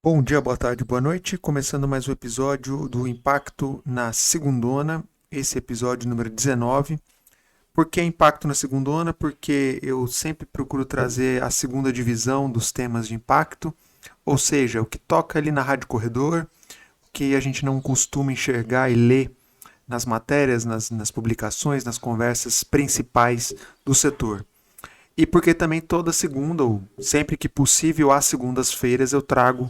Bom dia, boa tarde, boa noite. Começando mais um episódio do Impacto na Segundona, esse episódio número 19. Por que Impacto na Segundona? Porque eu sempre procuro trazer a segunda divisão dos temas de impacto, ou seja, o que toca ali na Rádio Corredor, o que a gente não costuma enxergar e ler nas matérias, nas publicações, nas conversas principais do setor. E porque também toda segunda, ou sempre que possível, às segundas-feiras, eu trago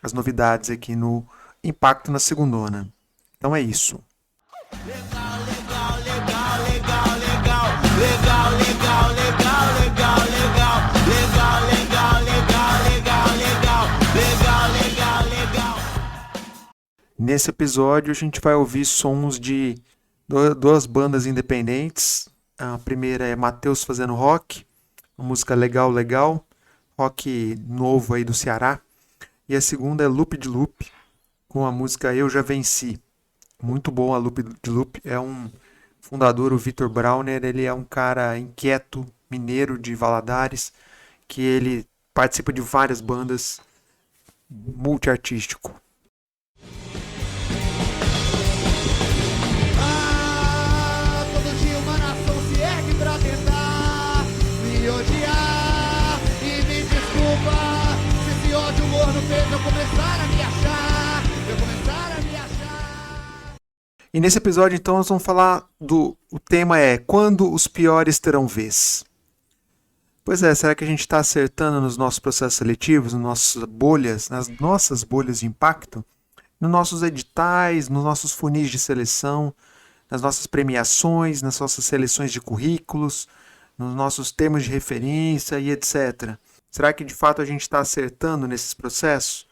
as novidades aqui no Impacto na Segundona. Então é isso. Legal, legal, legal, legal, legal, legal, legal, legal, legal, legal, legal, legal, legal, legal, legal, legal, legal. Nesse episódio a gente vai ouvir sons de duas bandas independentes. A primeira é Matheus fazendo rock, uma música legal, legal, rock novo aí do Ceará. E a segunda é Loop de Loop, com a música Eu Já Venci. Muito bom a Loop de Loop. É um fundador, o Vitor Brauner, ele é um cara inquieto, mineiro de Valadares, que ele participa de várias bandas, multiartístico. Todo dia uma nação se ergue pra tentar me odiar e me desculpa. Ódio morno fez eu começar a me achar, E nesse episódio, então, nós vamos falar o tema é Quando os piores terão vez? Pois é, será que a gente está acertando nos nossos processos seletivos, nas nossas bolhas de impacto, nos nossos editais, nos nossos funis de seleção, nas nossas premiações, nas nossas seleções de currículos, nos nossos termos de referência e etc. Será que de fato a gente está acertando nesses processos?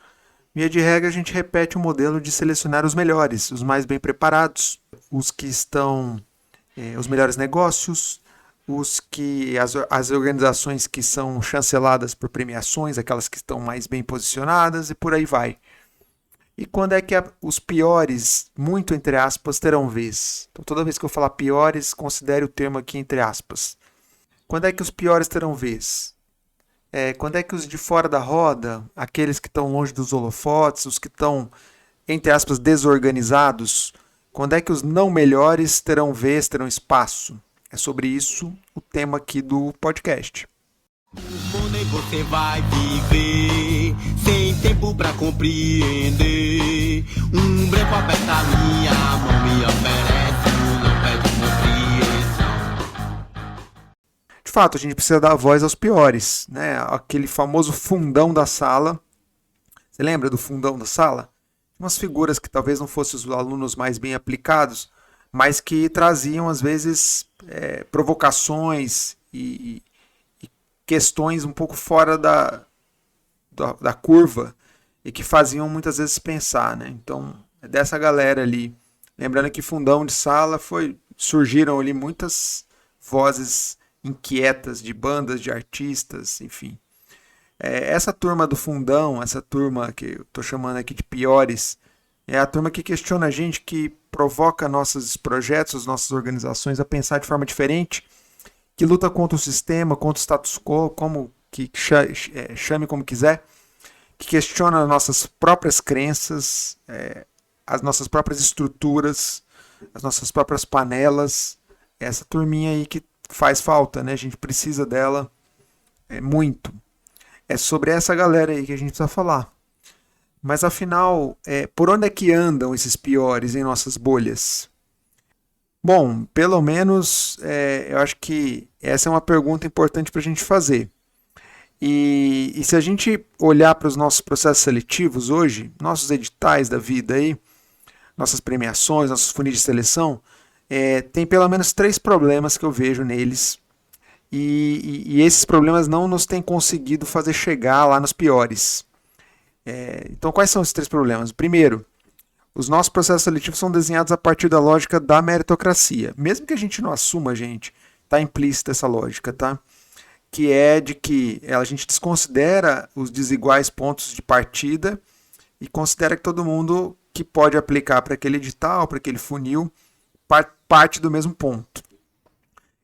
Via de regra, a gente repete o modelo de selecionar os melhores, os mais bem preparados, os que estão, os melhores negócios, as organizações que são chanceladas por premiações, aquelas que estão mais bem posicionadas e por aí vai. E quando é que os piores, muito entre aspas, terão vez? Então, toda vez que eu falar piores, considere o termo aqui entre aspas. Quando é que os piores terão vez? Quando é que os de fora da roda, aqueles que estão longe dos holofotes, os que estão, entre aspas, desorganizados, quando é que os não melhores terão vez, terão espaço? É sobre isso o tema aqui do podcast. Você vai viver sem tempo pra compreender. Um branco aperta minha mão, me oferece, não pede compreensão. De fato, a gente precisa dar voz aos piores, né? Aquele famoso fundão da sala. Você lembra do fundão da sala? Umas figuras que talvez não fossem os alunos mais bem aplicados, mas que traziam, às vezes, provocações e questões um pouco fora da curva e que faziam muitas vezes pensar, né? Então, é dessa galera ali. Lembrando que fundão de sala surgiram ali muitas vozes inquietas de bandas, de artistas, enfim. Essa turma do fundão, essa turma que eu estou chamando aqui de piores, é a turma que questiona a gente, que provoca nossos projetos, nossas organizações a pensar de forma diferente, que luta contra o sistema, contra o status quo, chame como quiser, que questiona nossas próprias crenças, as nossas próprias estruturas, as nossas próprias panelas. Essa turminha aí que faz falta, né? A gente precisa dela muito. É sobre essa galera aí que a gente precisa falar. Mas afinal, por onde é que andam esses piores em nossas bolhas? Bom, pelo menos eu acho que essa é uma pergunta importante para a gente fazer. E se a gente olhar para os nossos processos seletivos hoje, nossos editais da vida aí, nossas premiações, nossos funis de seleção, tem pelo menos 3 problemas que eu vejo neles. E esses problemas não nos têm conseguido fazer chegar lá nos piores. Então, quais são esses 3 problemas? Primeiro, os nossos processos seletivos são desenhados a partir da lógica da meritocracia. Mesmo que a gente não assuma, gente, está implícita essa lógica, tá? Que é de que a gente desconsidera os desiguais pontos de partida e considera que todo mundo que pode aplicar para aquele edital, para aquele funil, parte do mesmo ponto.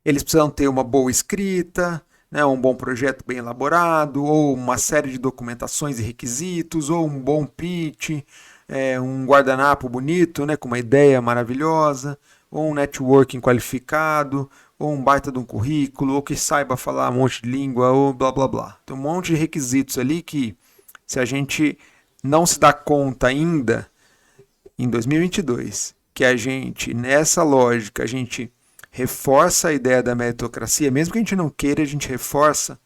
Eles precisam ter uma boa escrita, né, um bom projeto bem elaborado, ou uma série de documentações e requisitos, ou um bom pitch, um guardanapo bonito, né, com uma ideia maravilhosa, ou um networking qualificado, ou um baita de um currículo, ou que saiba falar um monte de língua, ou blá blá blá. Tem um monte de requisitos ali que, se a gente não se dá conta ainda, em 2022, que a gente, nessa lógica, a gente reforça a ideia da meritocracia, mesmo que a gente não queira, a gente reforça,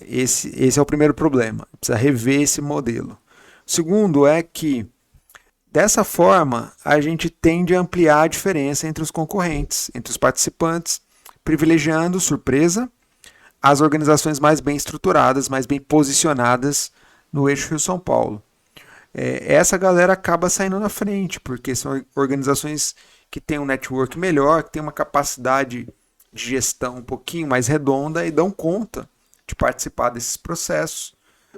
esse é o primeiro problema, precisa rever esse modelo. O segundo é que, dessa forma, a gente tende a ampliar a diferença entre os concorrentes, entre os participantes, privilegiando, surpresa, as organizações mais bem estruturadas, mais bem posicionadas no eixo Rio-São Paulo. Essa galera acaba saindo na frente, porque são organizações que têm um network melhor, que têm uma capacidade de gestão um pouquinho mais redonda e dão conta de participar desses processos,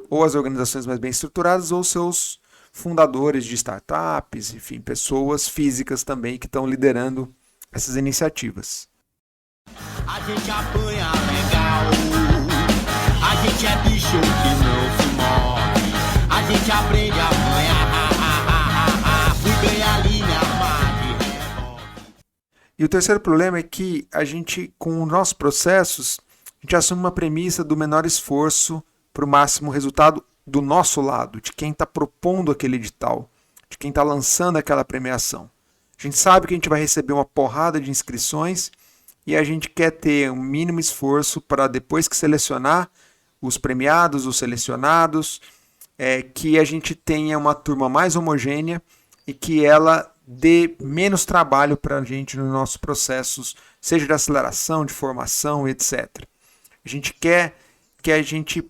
ou as organizações mais bem estruturadas, ou seus fundadores de startups, enfim, pessoas físicas também que estão liderando essas iniciativas. A gente apanha legal, a gente é bicho que não se move, a gente aprende a apanhar, fui ganhar a linha, mate, revolve. E o terceiro problema é que a gente, com os nossos processos, a gente assume uma premissa do menor esforço para o máximo resultado do nosso lado, de quem está propondo aquele edital, de quem está lançando aquela premiação. A gente sabe que a gente vai receber uma porrada de inscrições e a gente quer ter um mínimo esforço para, depois que selecionar os premiados, os selecionados, que a gente tenha uma turma mais homogênea e que ela dê menos trabalho para a gente nos nossos processos, seja de aceleração, de formação, etc. A gente quer que a gente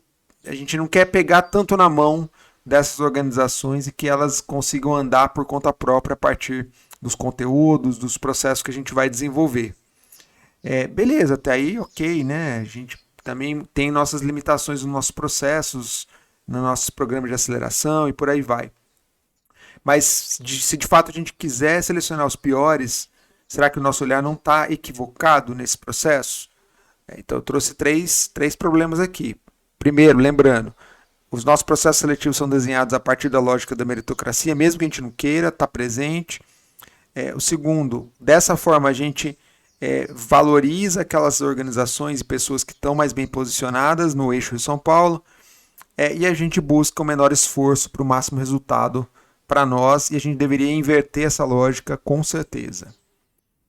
não quer pegar tanto na mão dessas organizações e que elas consigam andar por conta própria a partir dos conteúdos, dos processos que a gente vai desenvolver. Beleza, até aí ok, né? A gente também tem nossas limitações nos nossos processos, nos nossos programas de aceleração e por aí vai. Mas se de fato a gente quiser selecionar os piores, será que o nosso olhar não está equivocado nesse processo? Então eu trouxe três problemas aqui. Primeiro, lembrando, os nossos processos seletivos são desenhados a partir da lógica da meritocracia, mesmo que a gente não queira, está presente. O segundo, dessa forma a gente valoriza aquelas organizações e pessoas que estão mais bem posicionadas no eixo de São Paulo, e a gente busca o menor esforço para o máximo resultado para nós, e a gente deveria inverter essa lógica com certeza.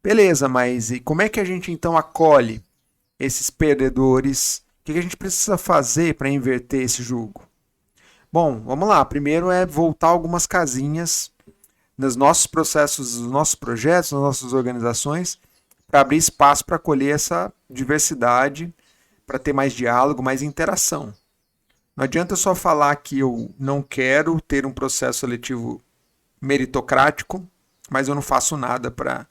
Beleza, mas e como é que a gente então acolhe esses perdedores? O que a gente precisa fazer para inverter esse jogo? Bom, vamos lá. Primeiro é voltar algumas casinhas nos nossos processos, nos nossos projetos, nas nossas organizações, para abrir espaço para acolher essa diversidade, para ter mais diálogo, mais interação. Não adianta só falar que eu não quero ter um processo seletivo meritocrático, mas eu não faço nada para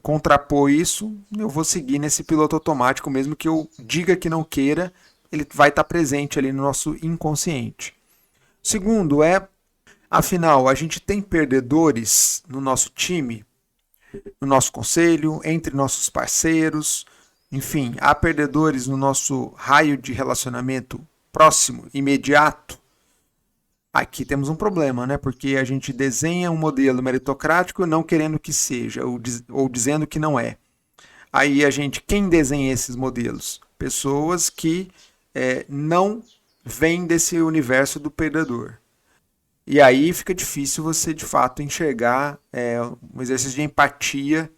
contrapor isso. Eu vou seguir nesse piloto automático, mesmo que eu diga que não queira, ele vai estar presente ali no nosso inconsciente. Segundo afinal, a gente tem perdedores no nosso time, no nosso conselho, entre nossos parceiros, enfim, há perdedores no nosso raio de relacionamento próximo, imediato. Aqui temos um problema, né? Porque a gente desenha um modelo meritocrático não querendo que seja, ou dizendo que não é. Aí quem desenha esses modelos? Pessoas que não vêm desse universo do perdedor. E aí fica difícil você, de fato, enxergar um exercício de empatia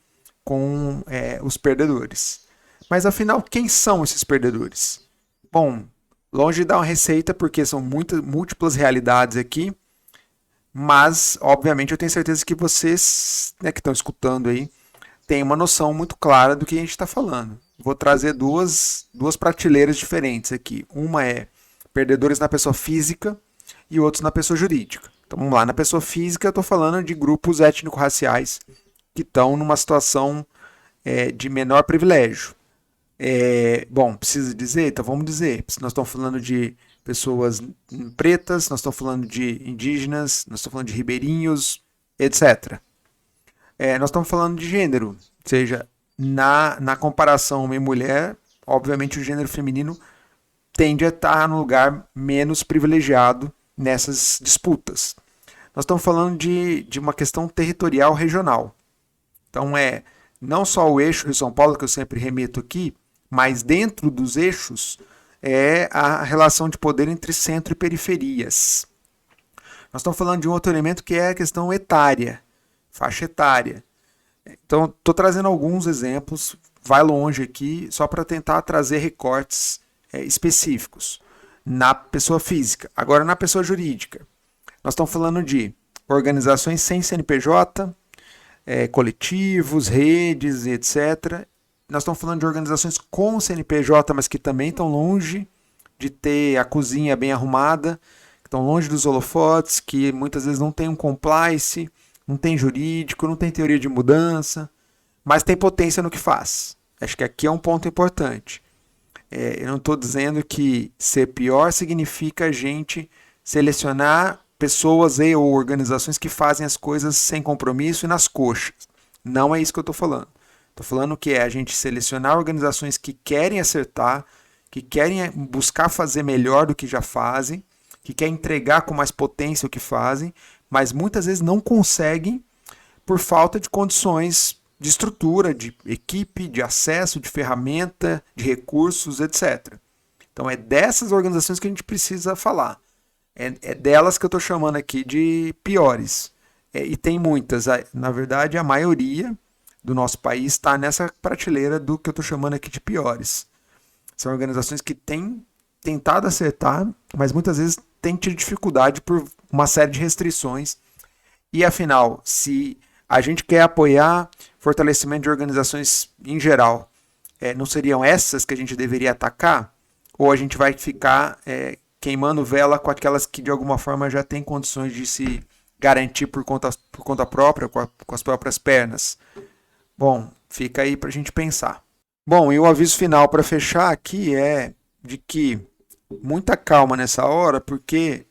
com os perdedores. Mas, afinal, quem são esses perdedores? Bom, longe de dar uma receita, porque são múltiplas realidades aqui, mas, obviamente, eu tenho certeza que vocês, que estão escutando aí, têm uma noção muito clara do que a gente está falando. Vou trazer duas prateleiras diferentes aqui. Uma é perdedores na pessoa física e outros na pessoa jurídica. Então, vamos lá. Na pessoa física, eu estou falando de grupos étnico-raciais que estão numa situação de menor privilégio. Bom, precisa dizer? Então vamos dizer. Nós estamos falando de pessoas pretas, nós estamos falando de indígenas, nós estamos falando de ribeirinhos, etc. Nós estamos falando de gênero, ou seja, na comparação homem e mulher, obviamente o gênero feminino tende a estar no lugar menos privilegiado nessas disputas. Nós estamos falando de uma questão territorial regional. Então não só o eixo Rio-São Paulo, que eu sempre remito aqui, mas dentro dos eixos é a relação de poder entre centro e periferias. Nós estamos falando de um outro elemento que é a questão etária, faixa etária. Então, estou trazendo alguns exemplos, vai longe aqui, só para tentar trazer recortes específicos na pessoa física. Agora, na pessoa jurídica, nós estamos falando de organizações sem CNPJ, coletivos, redes, etc. Nós estamos falando de organizações com CNPJ, mas que também estão longe de ter a cozinha bem arrumada, que estão longe dos holofotes, que muitas vezes não tem um compliance, não tem jurídico, não tem teoria de mudança, mas tem potência no que faz. Acho que aqui é um ponto importante. Eu não estou dizendo que ser pior significa a gente selecionar pessoas ou organizações que fazem as coisas sem compromisso e nas coxas. Não é isso que eu estou falando. Estou falando que é a gente selecionar organizações que querem acertar, que querem buscar fazer melhor do que já fazem, que querem entregar com mais potência o que fazem, mas muitas vezes não conseguem por falta de condições de estrutura, de equipe, de acesso, de ferramenta, de recursos, etc. Então é dessas organizações que a gente precisa falar. É delas que eu estou chamando aqui de piores. E tem muitas. Na verdade, a maioria do nosso país está nessa prateleira do que eu estou chamando aqui de piores. São organizações que têm tentado acertar, mas muitas vezes têm tido dificuldade por uma série de restrições. E afinal, se a gente quer apoiar fortalecimento de organizações em geral, não seriam essas que a gente deveria atacar? Ou a gente vai ficar queimando vela com aquelas que de alguma forma já têm condições de se garantir por conta própria, com as próprias pernas? Bom, fica aí para a gente pensar. Bom, e o aviso final para fechar aqui é de que muita calma nessa hora, porque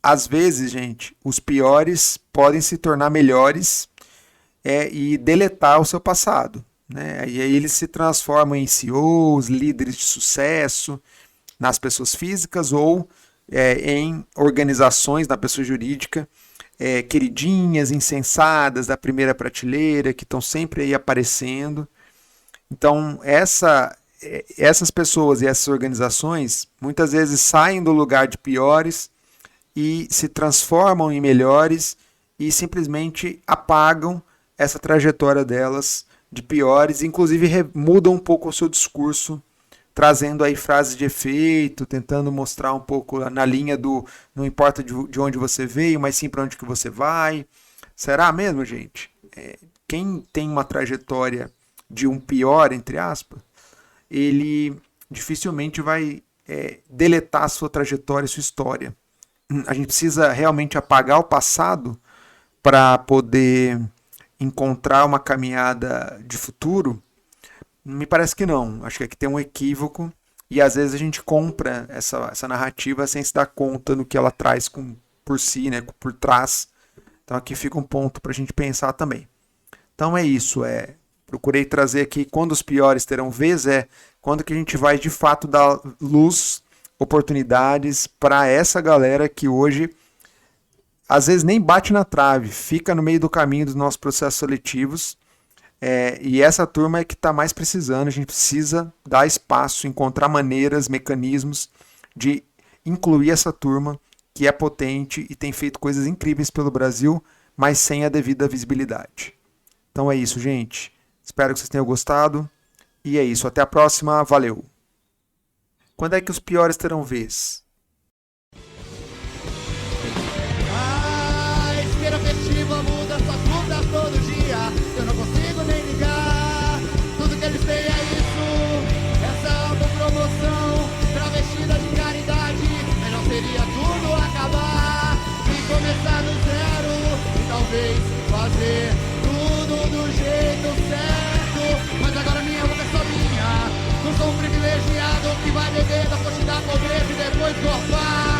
às vezes, gente, os piores podem se tornar melhores e deletar o seu passado, né? E aí eles se transformam em CEOs, líderes de sucesso nas pessoas físicas ou em organizações na pessoa jurídica, queridinhas, insensadas da primeira prateleira, que estão sempre aí aparecendo. Então, essas pessoas e essas organizações muitas vezes saem do lugar de piores e se transformam em melhores e simplesmente apagam essa trajetória delas de piores, inclusive mudam um pouco o seu discurso, trazendo aí frases de efeito, tentando mostrar um pouco na linha do não importa de onde você veio, mas sim para onde que você vai. Será mesmo, gente? Quem tem uma trajetória de um pior, entre aspas, ele dificilmente vai deletar a sua trajetória, sua história. A gente precisa realmente apagar o passado para poder encontrar uma caminhada de futuro? Me parece que não. Acho que aqui tem um equívoco e às vezes a gente compra essa narrativa sem se dar conta do que ela traz por si, né, por trás. Então aqui fica um ponto para a gente pensar também. Então é isso. Procurei trazer aqui quando os piores terão vez, quando que a gente vai de fato dar luz, oportunidades para essa galera que hoje às vezes nem bate na trave, fica no meio do caminho dos nossos processos seletivos. E essa turma é que está mais precisando. A gente precisa dar espaço, encontrar maneiras, mecanismos de incluir essa turma que é potente e tem feito coisas incríveis pelo Brasil, mas sem a devida visibilidade. Então é isso, gente. Espero que vocês tenham gostado. E é isso. Até a próxima. Valeu. Quando é que os piores terão vez? A esteira festiva muda suas bludas todo dia. Eu não consigo nem ligar. Tudo que eles têm é isso. Essa autopromoção travestida de caridade. Melhor seria tudo acabar e começar do zero. E talvez fazer tudo do jeito certo. Mas agora minha boca é só minha. Não sou um privilegiado que vai beber da fonte da pobreza e depois gorfar.